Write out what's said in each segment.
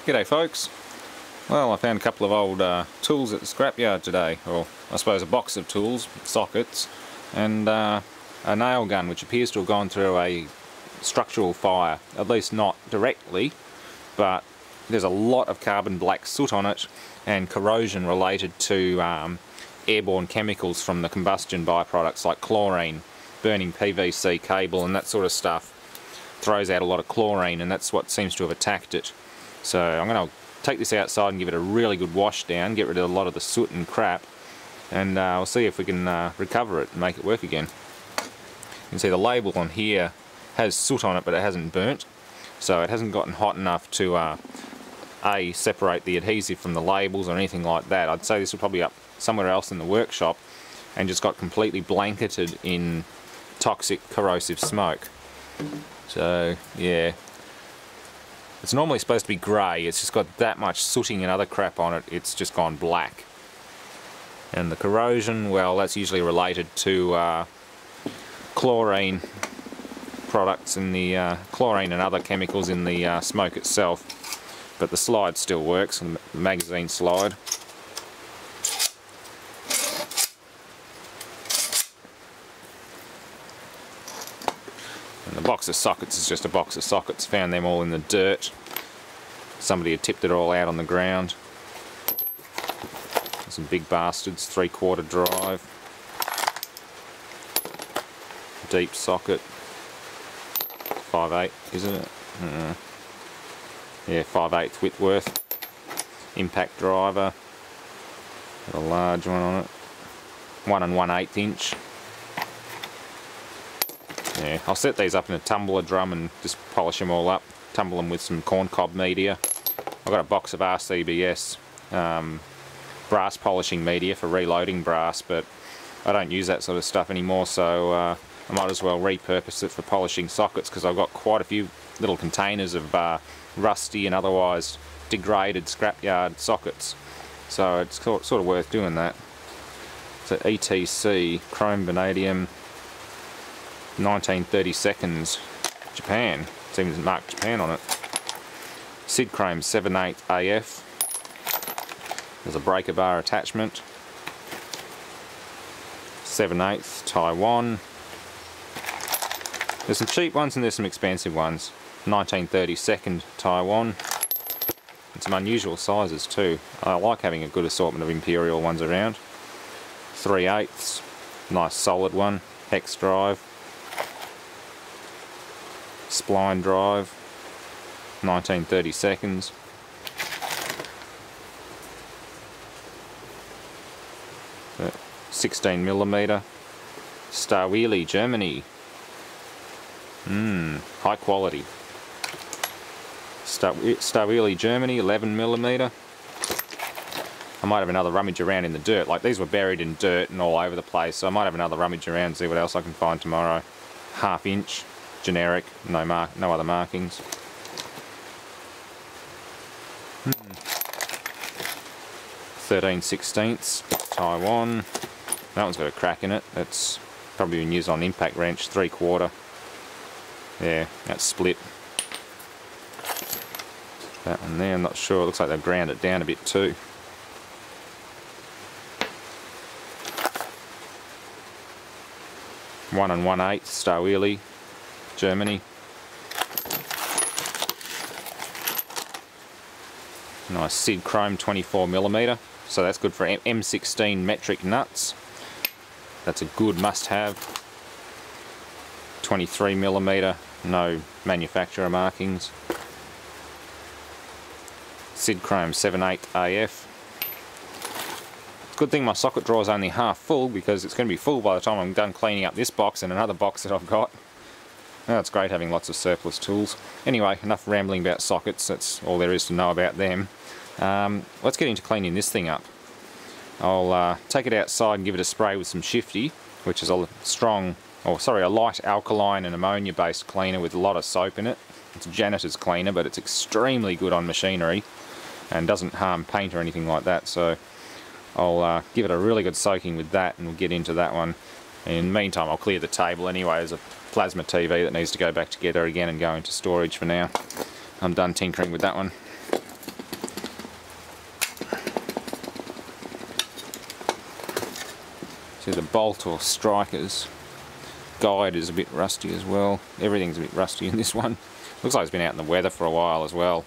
G'day folks. Well, I found a couple of old tools at the scrapyard today, or I suppose a box of tools, sockets, and a nail gun which appears to have gone through a structural fire, at least not directly, but there's a lot of carbon black soot on it and corrosion related to airborne chemicals from the combustion byproducts like chlorine. Burning PVC cable and that sort of stuff throws out a lot of chlorine, and that's what seems to have attacked it. So I'm going to take this outside and give it a really good wash down, get rid of a lot of the soot and crap, and we'll see if we can recover it and make it work again. You can see the label on here has soot on it, but it hasn't burnt, so it hasn't gotten hot enough to A, separate the adhesive from the labels or anything like that. I'd say this was probably up somewhere else in the workshop and just got completely blanketed in toxic corrosive smoke. So yeah, it's normally supposed to be grey, it's just got that much sooting and other crap on it, it's just gone black. And the corrosion, well, that's usually related to chlorine products in the chlorine and other chemicals in the smoke itself. But the slide still works, the magazine slide. And the box of sockets is just a box of sockets. Found them all in the dirt. Somebody had tipped it all out on the ground. Some big bastards, 3/4 drive. Deep socket. 5/8, isn't it? Yeah, 5/8 Whitworth. Impact driver. Got a large one on it. 1 1/8 inch. Yeah, I'll set these up in a tumbler drum and just polish them all up. Tumble them with some corncob media. I've got a box of RCBS brass polishing media for reloading brass, but I don't use that sort of stuff anymore, so I might as well repurpose it for polishing sockets, because I've got quite a few little containers of rusty and otherwise degraded scrapyard sockets, so it's sort of worth doing that. So ETC, chrome vanadium, 1932, Japan. It's even marked Japan on it. Sid chrome 7/8 AF. There's a breaker bar attachment. 7/8 Taiwan. There's some cheap ones and there's some expensive ones. 1932 Taiwan. And some unusual sizes too. I like having a good assortment of imperial ones around. 3/8. Nice solid one. Hex drive. Spline drive, 1932. Uh, 16mm. Starwheelie, Germany. High quality. Starwheelie, Germany, 11mm. I might have another rummage around in the dirt. Like, these were buried in dirt and all over the place, so I might have another rummage around and see what else I can find tomorrow. 1/2 inch. Generic, no other markings. 13/16 Taiwan. That one's got a crack in it. That's probably been used on impact wrench. 3/4. Yeah, that's split. That one there, I'm not sure. It looks like they've ground it down a bit too. One 1/8 Starwheelie, Germany. Nice Sid chrome 24mm, so that's good for M16 metric nuts. That's a good must-have. 23mm, no manufacturer markings. Sid chrome 7/8 AF. It's a good thing my socket drawer is only half full, because it's going to be full by the time I'm done cleaning up this box and another box that I've got. Oh, it's great having lots of surplus tools. Anyway, enough rambling about sockets, that's all there is to know about them. Let's get into cleaning this thing up. I'll take it outside and give it a spray with some Shifty, which is a light alkaline and ammonia based cleaner with a lot of soap in it. It's a janitor's cleaner, but it's extremely good on machinery and doesn't harm paint or anything like that, so I'll give it a really good soaking with that, and we'll get into that one. In the meantime, I'll clear the table anyway. There's a plasma TV that needs to go back together again and go into storage for now. I'm done tinkering with that one. See, the bolt or striker's guide is a bit rusty as well. Everything's a bit rusty in this one. Looks like it's been out in the weather for a while as well.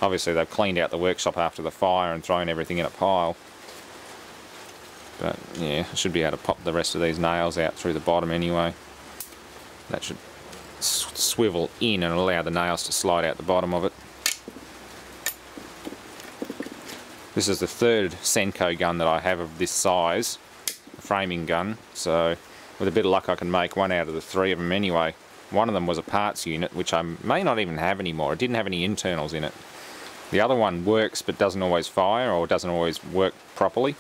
Obviously they've cleaned out the workshop after the fire and thrown everything in a pile. But yeah, I should be able to pop the rest of these nails out through the bottom anyway. That should swivel in and allow the nails to slide out the bottom of it. This is the third Senco gun that I have of this size, a framing gun, so with a bit of luck I can make one out of the three of them anyway. One of them was a parts unit, which I may not even have anymore. It didn't have any internals in it. The other one works but doesn't always fire or doesn't always work properly.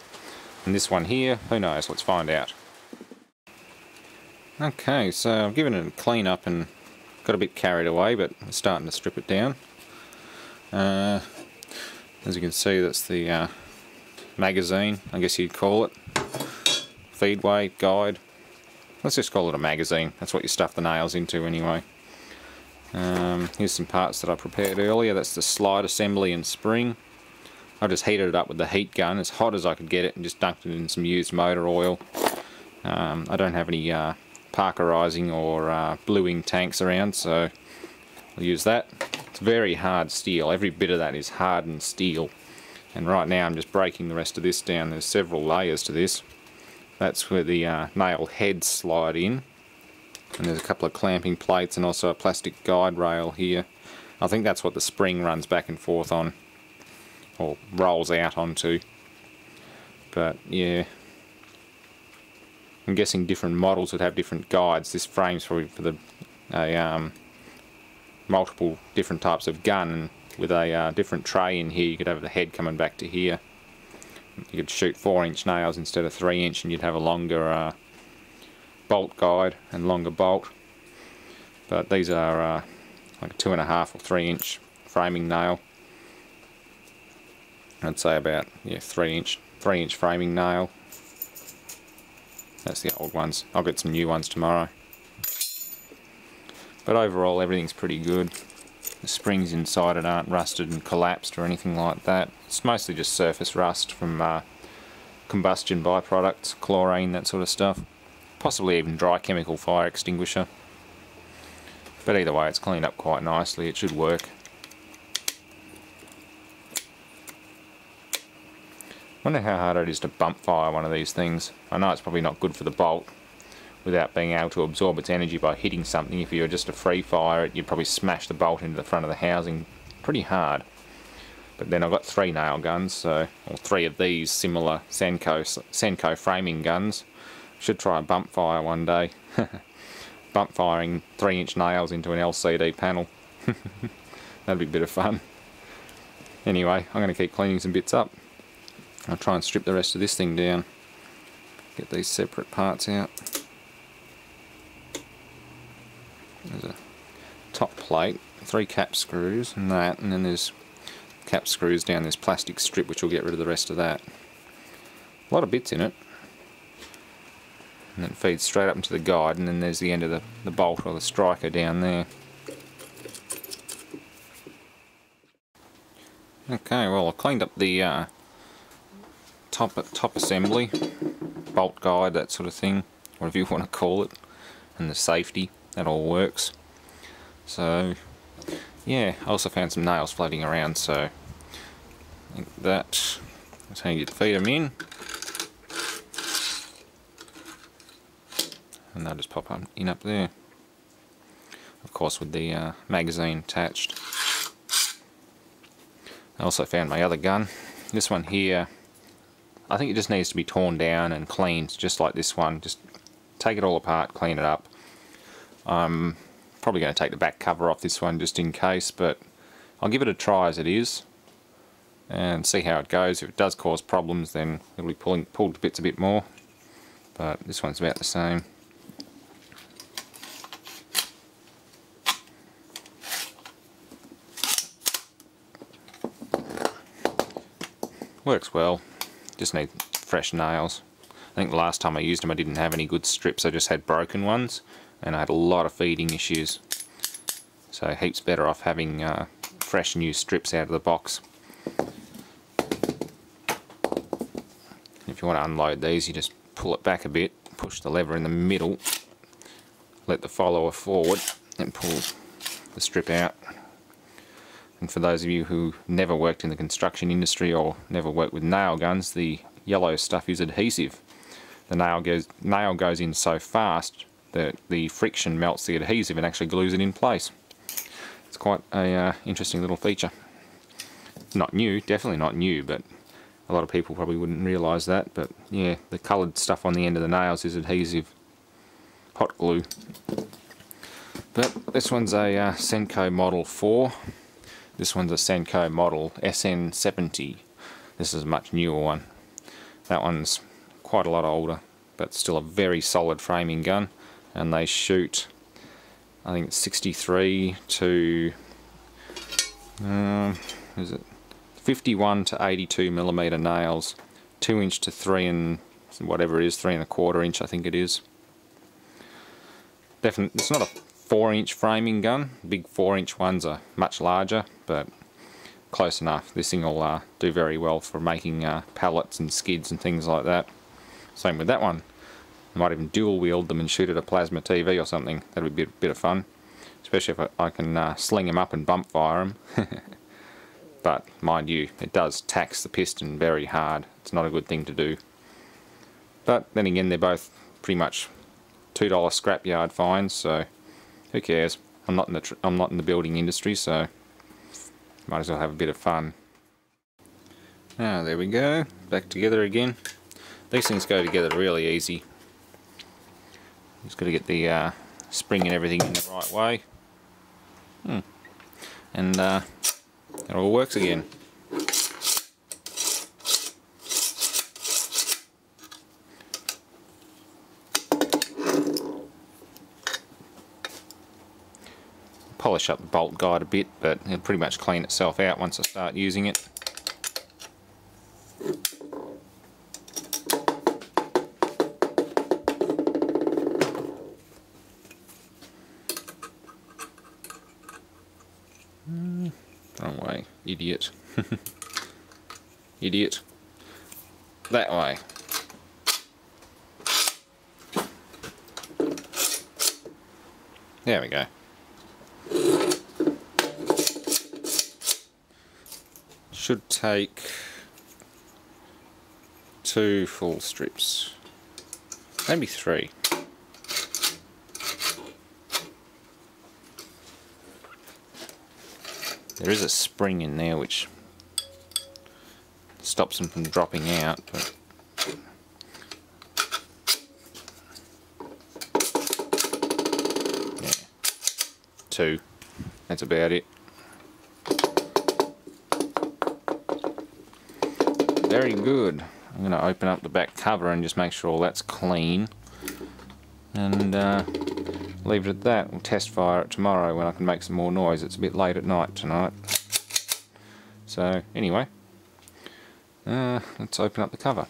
And this one here, who knows, let's find out. Okay, so I've given it a clean up and got a bit carried away, but I'm starting to strip it down. As you can see, that's the magazine, I guess you'd call it. Feed weight, guide. Let's just call it a magazine. That's what you stuff the nails into anyway. Here's some parts that I prepared earlier. That's the slide assembly and spring. I just heated it up with the heat gun as hot as I could get it and just dunked it in some used motor oil. I don't have any Parkerizing or bluing tanks around, so I'll use that. It's very hard steel. Every bit of that is hardened steel. And right now I'm just breaking the rest of this down. There's several layers to this. That's where the nail heads slide in. And there's a couple of clamping plates and also a plastic guide rail here. I think that's what the spring runs back and forth on, or rolls out onto. But yeah, I'm guessing different models would have different guides. This frame's for the multiple different types of gun, and with a different tray in here you could have the head coming back to here. You could shoot 4-inch nails instead of 3-inch and you'd have a longer bolt guide and longer bolt. But these are like a 2.5 or 3-inch framing nail. I'd say about 3-inch framing nail. That's the old ones. I'll get some new ones tomorrow. But overall everything's pretty good. The springs inside it aren't rusted and collapsed or anything like that. It's mostly just surface rust from combustion byproducts, chlorine, that sort of stuff. Possibly even dry chemical fire extinguisher. But either way, it's cleaned up quite nicely. It should work. Wonder how hard it is to bump fire one of these things. I know it's probably not good for the bolt without being able to absorb its energy by hitting something. If you were just to free fire it, you'd probably smash the bolt into the front of the housing pretty hard. But then I've got 3 nail guns, or 3 of these similar Senco framing guns. Should try a bump fire one day. Bump firing 3-inch nails into an LCD panel. That'd be a bit of fun. Anyway, I'm going to keep cleaning some bits up. I'll try and strip the rest of this thing down. Get these separate parts out. There's a top plate, 3 cap screws and that, and then there's cap screws down this plastic strip which will get rid of the rest of that. A lot of bits in it. And it feeds straight up into the guide, and then there's the end of the bolt or the striker down there. Okay, well I cleaned up the top assembly, bolt guide, that sort of thing, whatever you want to call it, and the safety. That all works. So yeah, I also found some nails floating around, so I think that's how you feed them in, and they'll just pop in up there, of course with the magazine attached. I also found my other gun. This one here, I think it just needs to be torn down and cleaned just like this one. Just take it all apart, clean it up. I'm probably going to take the back cover off this one just in case, but I'll give it a try as it is and see how it goes. If it does cause problems, then it'll be pulled to bits a bit more, but this one's about the same. Works well, just need fresh nails. I think the last time I used them I didn't have any good strips, I just had broken ones. And I had a lot of feeding issues, so heaps better off having fresh new strips out of the box. If you want to unload these, you just pull it back a bit, push the lever in the middle, let the follower forward and pull the strip out. And for those of you who never worked in the construction industry or never worked with nail guns, the yellow stuff is adhesive. The nail goes in so fast that the friction melts the adhesive and actually glues it in place. It's quite a interesting little feature. Not new, definitely not new, but a lot of people probably wouldn't realise that. But yeah, the coloured stuff on the end of the nails is adhesive, hot glue. But this one's a Senco Model 4. This one's a Senco Model SN70. This is a much newer one. That one's quite a lot older, but still a very solid framing gun. And they shoot, I think, 63 to is it 51 to 82 millimeter nails, 2 inch to 3 and whatever it is, 3 1/4 inch I think it is. Definitely, it's not a 4-inch framing gun. Big 4-inch ones are much larger, but close enough. This thing will do very well for making pallets and skids and things like that. Same with that one. I might even dual wield them and shoot at a plasma TV or something. That'd be a bit of fun, especially if I can sling them up and bump fire them. But mind you, it does tax the piston very hard. It's not a good thing to do. But then again, they're both pretty much $2 scrapyard finds, so who cares? I'm not in the building industry, so might as well have a bit of fun. Ah, there we go, back together again. These things go together really easy. Just got to get the spring and everything in the right way, and it all works again. Polish up the bolt guide a bit, but it'll pretty much clean itself out once I start using it. Wrong way, idiot. Idiot. That way. There we go. Should take 2 full strips, maybe 3. There is a spring in there which stops them from dropping out, but yeah, 2. That's about it. Very good. I'm going to open up the back cover and just make sure all that's clean, and leave it at that. We'll test fire it tomorrow when I can make some more noise. It's a bit late at night tonight. So anyway, let's open up the cover.